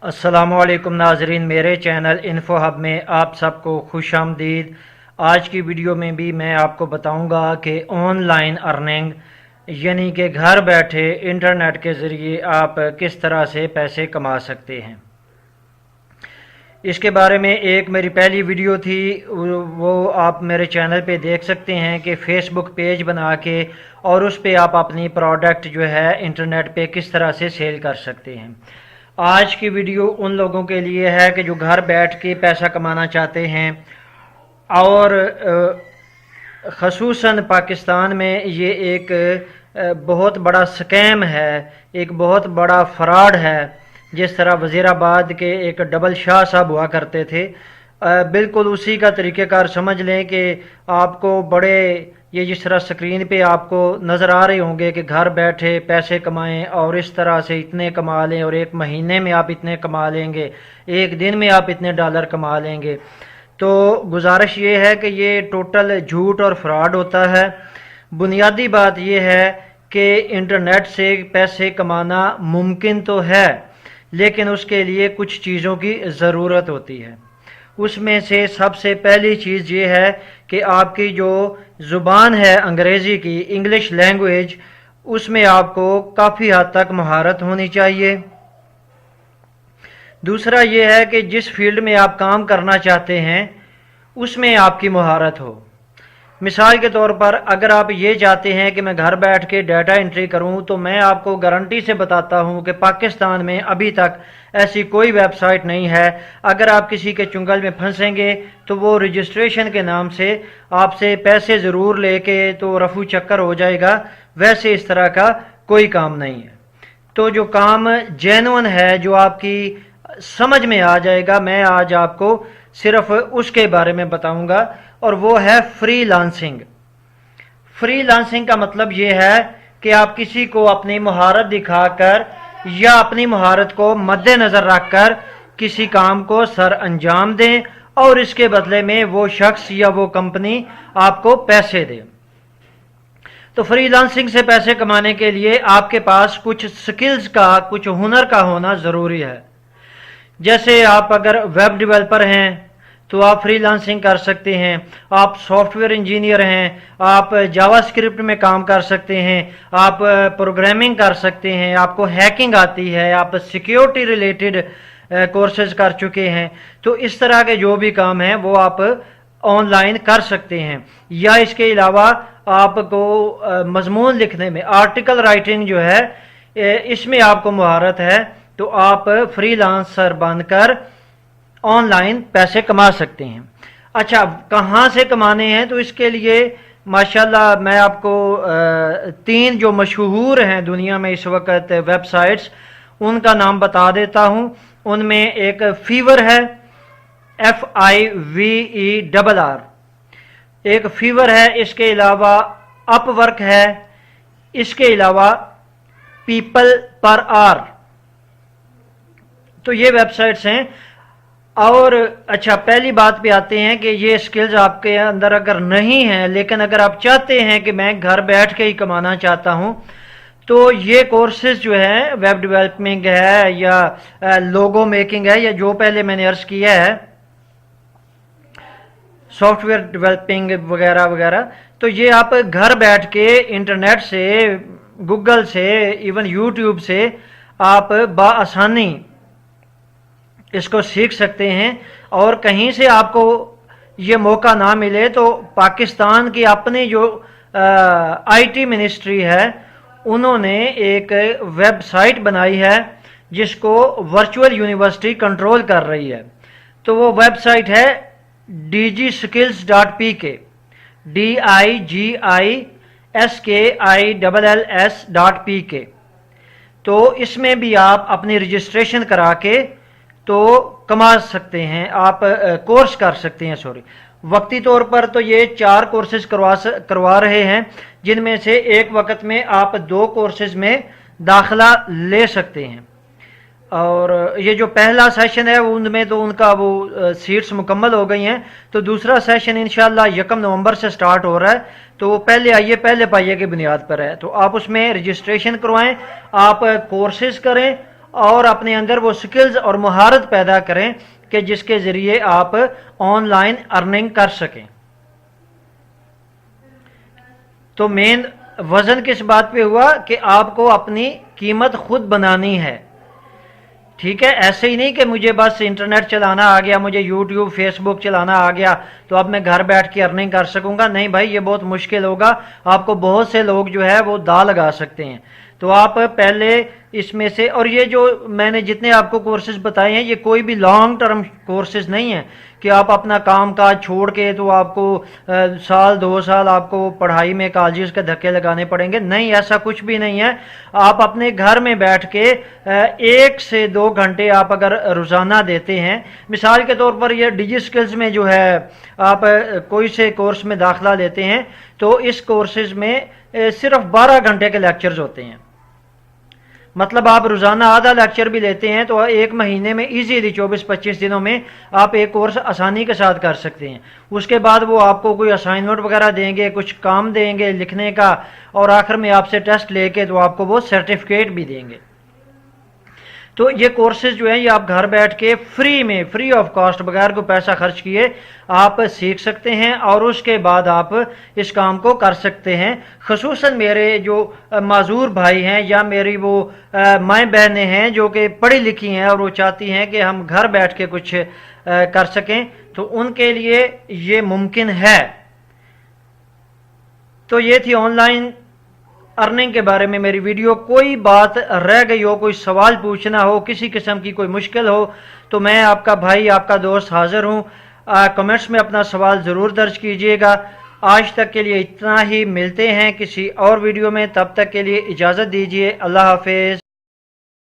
अस्सलामु अलैकुम नाजरीन, मेरे चैनल इन्फो हब में आप सबको खुश आमदीद। आज की वीडियो में भी मैं आपको बताऊंगा कि ऑनलाइन अर्निंग यानी कि घर बैठे इंटरनेट के ज़रिए आप किस तरह से पैसे कमा सकते हैं। इसके बारे में एक मेरी पहली वीडियो थी, वो आप मेरे चैनल पे देख सकते हैं कि फेसबुक पेज बना के और उस पे आप अपनी प्रोडक्ट जो है इंटरनेट पे किस तरह से सेल कर सकते हैं। आज की वीडियो उन लोगों के लिए है कि जो घर बैठ के पैसा कमाना चाहते हैं और ख़ुसूसन पाकिस्तान में ये एक बहुत बड़ा स्कैम है, एक बहुत बड़ा फ्रॉड है। जिस तरह वज़ीराबाद के एक डबल शाह साहब हुआ करते थे, बिल्कुल उसी का तरीक़ेकार समझ लें कि आपको बड़े ये जिस तरह स्क्रीन पे आपको नज़र आ रहे होंगे कि घर बैठे पैसे कमाएं और इस तरह से इतने कमा लें और एक महीने में आप इतने कमा लेंगे, एक दिन में आप इतने डॉलर कमा लेंगे। तो गुजारिश ये है कि ये टोटल झूठ और फ्रॉड होता है। बुनियादी बात ये है कि इंटरनेट से पैसे कमाना मुमकिन तो है, लेकिन उसके लिए कुछ चीज़ों की ज़रूरत होती है। उसमें से सबसे पहली चीज़ ये है कि आपकी जो ज़ुबान है अंग्रेज़ी की, इंग्लिश लैंग्वेज, उसमें आपको काफ़ी हद तक महारत होनी चाहिए। दूसरा ये है कि जिस फील्ड में आप काम करना चाहते हैं उसमें आपकी महारत हो। मिसाल के तौर पर अगर आप ये चाहते हैं कि मैं घर बैठ के डाटा एंट्री करूं, तो मैं आपको गारंटी से बताता हूं कि पाकिस्तान में अभी तक ऐसी कोई वेबसाइट नहीं है। अगर आप किसी के चुंगल में फंसेंगे तो वो रजिस्ट्रेशन के नाम से आपसे पैसे ज़रूर लेके तो रफू चक्कर हो जाएगा, वैसे इस तरह का कोई काम नहीं है। तो जो काम जेन्युइन है, जो आपकी समझ में आ जाएगा, मैं आज आपको सिर्फ उसके बारे में बताऊंगा, और वो है फ्रीलांसिंग। फ्रीलांसिंग का मतलब ये है कि आप किसी को अपनी महारत दिखाकर या अपनी महारत को मद्देनजर रखकर किसी काम को सर अंजाम दें और इसके बदले में वो शख्स या वो कंपनी आपको पैसे दे। तो फ्रीलांसिंग से पैसे कमाने के लिए आपके पास कुछ स्किल्स का, कुछ हुनर का होना ज़रूरी है। जैसे आप अगर वेब डेवलपर हैं तो आप फ्रीलांसिंग कर सकते हैं, आप सॉफ्टवेयर इंजीनियर हैं, आप जावास्क्रिप्ट में काम कर सकते हैं, आप प्रोग्रामिंग कर सकते हैं, आपको हैकिंग आती है, आप सिक्योरिटी रिलेटेड कोर्सेज कर चुके हैं। तो इस तरह के जो भी काम हैं वो आप ऑनलाइन कर सकते हैं। या इसके अलावा आपको मजमून लिखने में, आर्टिकल राइटिंग जो है, इसमें आपको महारत है, तो आप फ्रीलांसर बनकर ऑनलाइन पैसे कमा सकते हैं। अच्छा, कहाँ से कमाने हैं? तो इसके लिए माशाल्लाह मैं आपको 3 जो मशहूर हैं दुनिया में इस वक्त वेबसाइट्स, उनका नाम बता देता हूं। उनमें एक फीवर है, FIVERR, एक फीवर है। इसके अलावा अपवर्क है, इसके अलावा पीपल पर आर। तो ये वेबसाइट्स हैं। और अच्छा, पहली बात पे आते हैं कि ये स्किल्स आपके अंदर अगर नहीं हैं, लेकिन अगर आप चाहते हैं कि मैं घर बैठ के ही कमाना चाहता हूं, तो ये कोर्सेज जो है, वेब डेवलपिंग है या लोगो मेकिंग है, या जो पहले मैंने अर्ज किया है सॉफ्टवेयर डेवलपिंग वगैरह वगैरह, तो ये आप घर बैठ के इंटरनेट से, गूगल से, इवन यूट्यूब से आप बआसानी इसको सीख सकते हैं। और कहीं से आपको ये मौका ना मिले तो पाकिस्तान की अपनी जो IT मिनिस्ट्री है, उन्होंने एक वेबसाइट बनाई है जिसको वर्चुअल यूनिवर्सिटी कंट्रोल कर रही है। तो वो वेबसाइट है digiskills.pk, DIGISKILLS.pk। तो इसमें भी आप अपनी रजिस्ट्रेशन करा के तो कमा सकते हैं, आप कोर्स कर सकते हैं। वक्ती तौर पर तो ये 4 कोर्सेज करवा रहे हैं, जिनमें से एक वक्त में आप 2 कोर्सेज में दाखिला ले सकते हैं। और ये जो पहला सेशन है उनमें तो उनका वो सीट्स मुकम्मल हो गई हैं। तो दूसरा सेशन इंशाल्लाह 1 नवंबर से स्टार्ट हो रहा है। तो वो पहले आइए पहले पाइए की बुनियाद पर है। तो आप उसमें रजिस्ट्रेशन करवाएं, आप कोर्सेज करें اور اپنے اندر وہ سکلز اور مہارت پیدا کریں کہ جس کے ذریعے آپ آن لائن ارننگ کر سکیں۔ تو مین وزن کس بات پہ ہوا کہ آپ کو اپنی قیمت خود بنانی ہے، ٹھیک ہے؟ ایسے ہی نہیں کہ مجھے بس انٹرنیٹ چلانا آ گیا، مجھے یوٹیوب فیس بک چلانا آ گیا تو اب میں گھر بیٹھ کے ارننگ کر سکوں گا۔ نہیں بھائی، یہ بہت مشکل ہوگا، آپ کو بہت سے لوگ جو ہے وہ دا لگا سکتے ہیں۔ تو آپ پہلے اس میں سے، اور یہ جو میں نے جتنے آپ کو کورسز بتائے ہیں یہ کوئی بھی لانگ ٹرم کورسز نہیں ہیں کہ آپ اپنا کام کاج چھوڑ کے تو آپ کو سال 2 سال آپ کو پڑھائی میں کالجز کے دھکے لگانے پڑیں گے۔ نہیں، ایسا کچھ بھی نہیں ہے۔ آپ اپنے گھر میں بیٹھ کے 1 سے 2 گھنٹے آپ اگر روزانہ دیتے ہیں، مثال کے طور پر یہ ڈیجی سکلز میں جو ہے آپ کوئی سے کورس میں داخلہ لیتے ہیں تو اس کورسز میں صرف 12 گھنٹے کے لیکچرز ہوتے ہیں، مطلب آپ روزانہ آدھا لیکچر بھی لیتے ہیں تو 1 مہینے میں ایزیلی 24-25 دنوں میں آپ ایک کورس آسانی کے ساتھ کر سکتے ہیں۔ اس کے بعد وہ آپ کو کوئی اسائنمنٹ وغیرہ دیں گے، کچھ کام دیں گے لکھنے کا، اور آخر میں آپ سے ٹیسٹ لے کے تو آپ کو وہ سرٹیفکیٹ بھی دیں گے۔ تو یہ کورسز جو ہیں یہ آپ گھر بیٹھ کے فری آف کاسٹ، بغیر کوئی پیسہ خرچ کیے آپ سیکھ سکتے ہیں، اور اس کے بعد آپ اس کام کو کر سکتے ہیں۔ خصوصاً میرے جو معذور بھائی ہیں یا میری وہ مائیں بہنیں ہیں جو کہ پڑھی لکھی ہیں اور وہ چاہتی ہیں کہ ہم گھر بیٹھ کے کچھ کر سکیں، تو ان کے لیے یہ ممکن ہے۔ تو یہ تھی آن لائن ارننگ کے بارے میں میری ویڈیو۔ کوئی بات رہ گئی ہو، کوئی سوال پوچھنا ہو، کسی قسم کی کوئی مشکل ہو، تو میں آپ کا بھائی، آپ کا دوست حاضر ہوں۔ کمنٹس میں اپنا سوال ضرور درج کیجئے گا۔ آج تک کے لیے اتنا ہی، ملتے ہیں کسی اور ویڈیو میں، تب تک کے لیے اجازت دیجیے، اللہ حافظ۔